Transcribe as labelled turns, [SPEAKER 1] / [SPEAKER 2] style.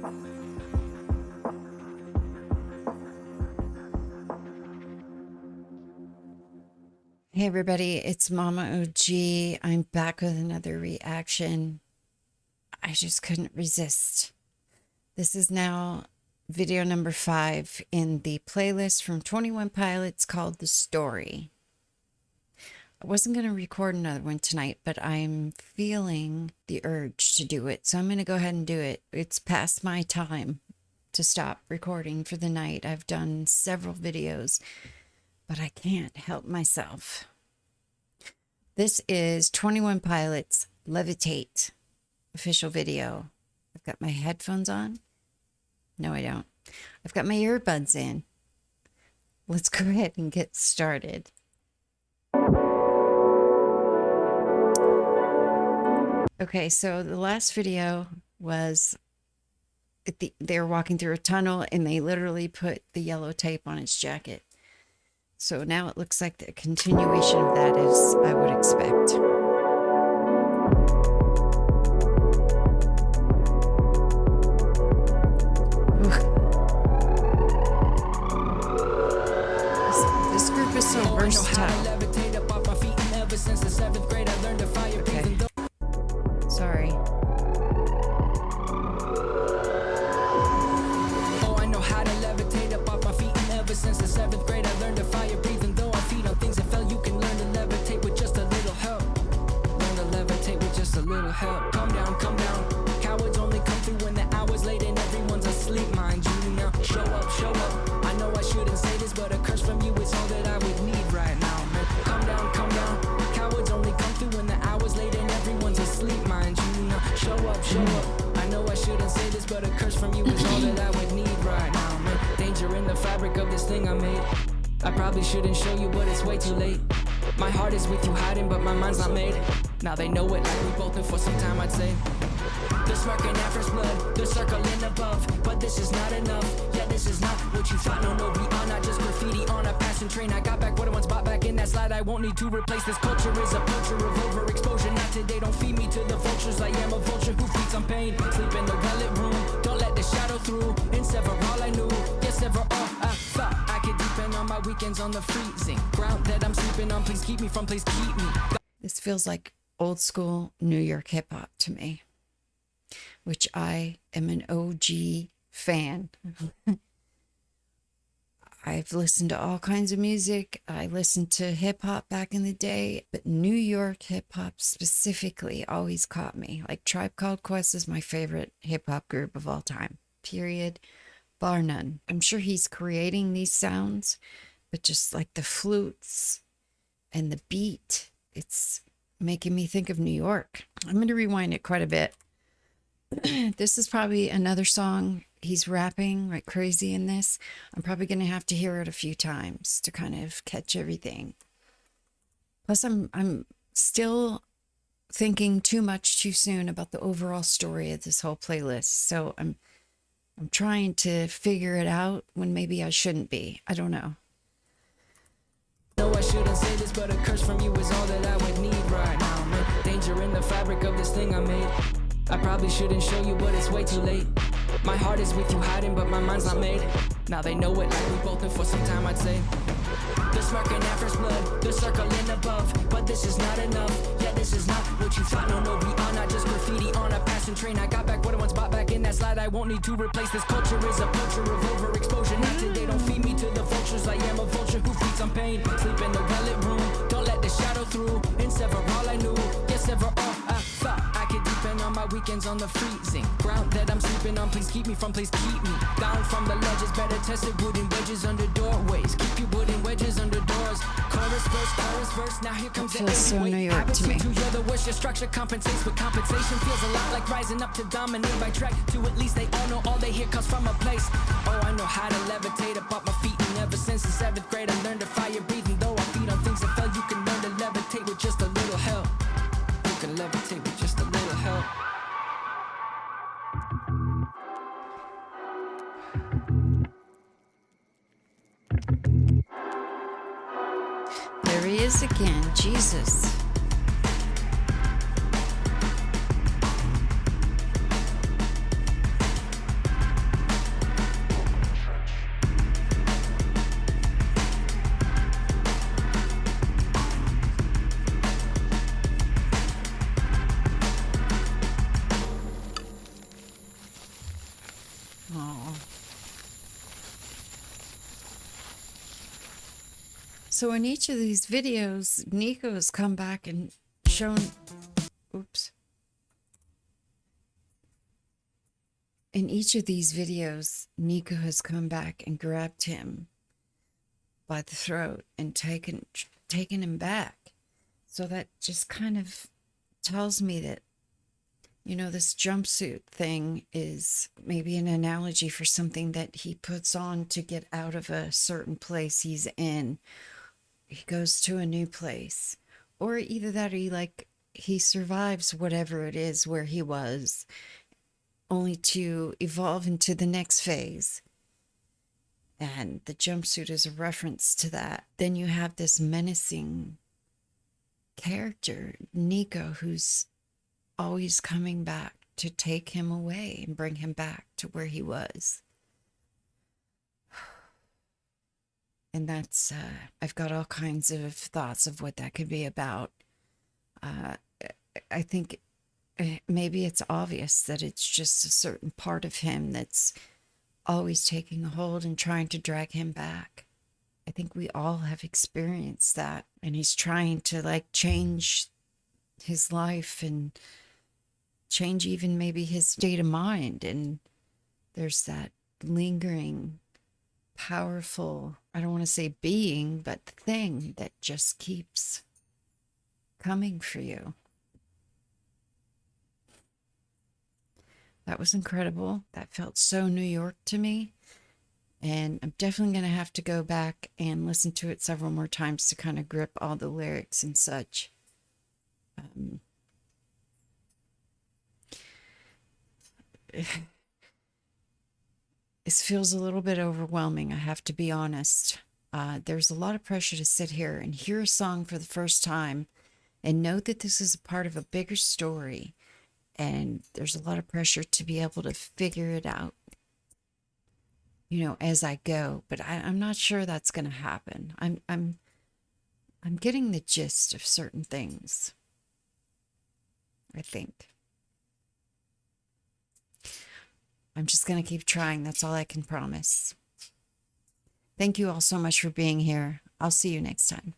[SPEAKER 1] Hey everybody, it's MommaOG. I'm back with another reaction. I just couldn't resist. This is now video number 5 in the playlist from 21 Pilots called The Story. I wasn't going to record another one tonight, but I'm feeling the urge to do it, so I'm going to go ahead and do it. It's past my time to stop recording for the night. I've done several videos, but I can't help myself. This is 21 Pilots Levitate official video. I've got my headphones on. No, I don't. I've got my earbuds in. Let's go ahead and get started. Okay, so the last video was they were walking through a tunnel and they literally put the yellow tape on his jacket. So now it looks like the continuation of that, as I would expect. This group is so versatile. Okay. Sorry.
[SPEAKER 2] Oh, I know how to levitate up off my feet, and ever since the 7th grade I learned to fire breathing. Though I feed on things that fell, you can learn to levitate with just a little help. Learn to levitate with just a little help. Calm down, calm down. Cowards only come through when the hour's late and everyone's asleep, mind you. Now show up, show up. I know I shouldn't say this, but a curse from you is all that I would need right now, man. Calm down, calm down. Cowards only come through when the hour's late and everyone's asleep, mind you. Now show up, show up. I know I shouldn't say this, but a curse from you is all that I would need right now, man. Danger in the fabric of this thing I made. I probably shouldn't show you, but it's way too late. My heart is with you hiding, but my mind's not made. Now they know it like we both been for some time, I'd say. They're smirking at first blood, they're circling above, but this is not enough. Yeah, this is not what you thought. No, we are not just graffiti on a passing train. I got back what I once bought back in that slide. I won't need to replace this culture. Is a culture of overexposure. Not today, don't feed me to the vultures. I am a vulture who feeds on pain. Sleep in the well-lit room, don't let the shadow through. And sever all I knew, yes, sever all I thought. I could deepen on my weekends on the freezing ground that I'm sleeping on. Please keep me from, please keep me.
[SPEAKER 1] This feels like old school New York hip hop to me, which I am an OG fan. I've listened to all kinds of music. I listened to hip hop back in the day, but New York hip hop specifically always caught me. Like Tribe Called Quest is my favorite hip hop group of all time, period, bar none. I'm sure he's creating these sounds, but just like the flutes and the beat, it's making me think of New York. I'm going to rewind it quite a bit. This is probably another song. He's rapping like crazy in this. I'm probably going to have to hear it a few times to kind of catch everything. Plus, I'm still thinking too much too soon about the overall story of this whole playlist. So I'm trying to figure it out when maybe I shouldn't be. I don't know.
[SPEAKER 2] No, I shouldn't say this, but a curse from you is all that I would need right now, man. Danger in the fabric of this thing I made. I probably shouldn't show you, but it's way too late. My heart is with you hiding, but my mind's not made. Now they know it like we both been for some time, I'd say. They're smirking at first blood, they're circling above, but this is not enough. Yeah, this is not what you thought. No, we are not just graffiti on a passing train. I got back what I once bought back in that slide. I won't need to replace this culture. Is a culture of overexposure. Not today, don't feed me to the vultures. I am a vulture who feeds on pain. Sleep in the well-lit room, don't let the shadow through. And sever all I knew, yes, sever all I thought. I could deepen on my weekends on the freezing ground that I'm sleeping on. Please keep me from, please keep me down from the ledges. Better tested wooden wedges under doorways. Keep you wooden wedges under doors. Chorus verse, now here comes the
[SPEAKER 1] feels so New York to me.
[SPEAKER 2] You're the worst, your structure compensates, but compensation feels a lot like rising up to dominate by track. To at least they all know all they hear comes from a place. Oh, I know how to levitate up off my feet, and ever since the 7th grade I learned to fire breathing. Though I feed on things that fell, you can learn to levitate with just a little help. You can levitate with just a little help.
[SPEAKER 1] There he is again, Jesus. Oh. So in each of these videos, Nico has come back and shown, oops. In each of these videos, Nico has come back and grabbed him by the throat and taken him back. So that just kind of tells me that, you know, this jumpsuit thing is maybe an analogy for something that he puts on to get out of a certain place he's in. He goes to a new place, or either that, or he survives whatever it is where he was, only to evolve into the next phase. And the jumpsuit is a reference to that. Then you have this menacing character, Nico, who's always coming back to take him away and bring him back to where he was. And that's, I've got all kinds of thoughts of what that could be about. I think maybe it's obvious that it's just a certain part of him that's always taking a hold and trying to drag him back. I think we all have experienced that. And he's trying to change his life and change even maybe his state of mind. And there's that lingering, powerful, I don't want to say being, but thing that just keeps coming for you. That was incredible. That felt so New York to me. And I'm definitely going to have to go back and listen to it several more times to kind of grip all the lyrics and such. This feels a little bit overwhelming, I have to be honest. There's a lot of pressure to sit here and hear a song for the first time and know that this is a part of a bigger story. And there's a lot of pressure to be able to figure it out, you know, as I go. But I'm not sure that's going to happen. I'm getting the gist of certain things, I think. I'm just going to keep trying. That's all I can promise. Thank you all so much for being here. I'll see you next time.